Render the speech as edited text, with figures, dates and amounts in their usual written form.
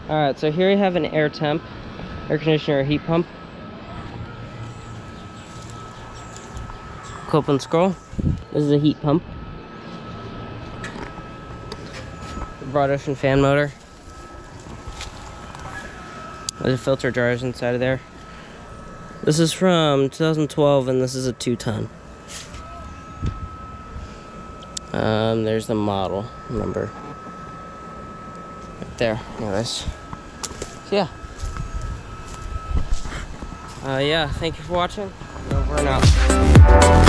Alright, so here we have an AirTemp, air conditioner heat pump. Clip and scroll. This is a heat pump. Broad ocean fan motor. There's a filter dryers inside of there. This is from 2012 and this is a 2-ton. There's the model number right there. Anyways, so yeah. Yeah, thank you for watching. Over and out.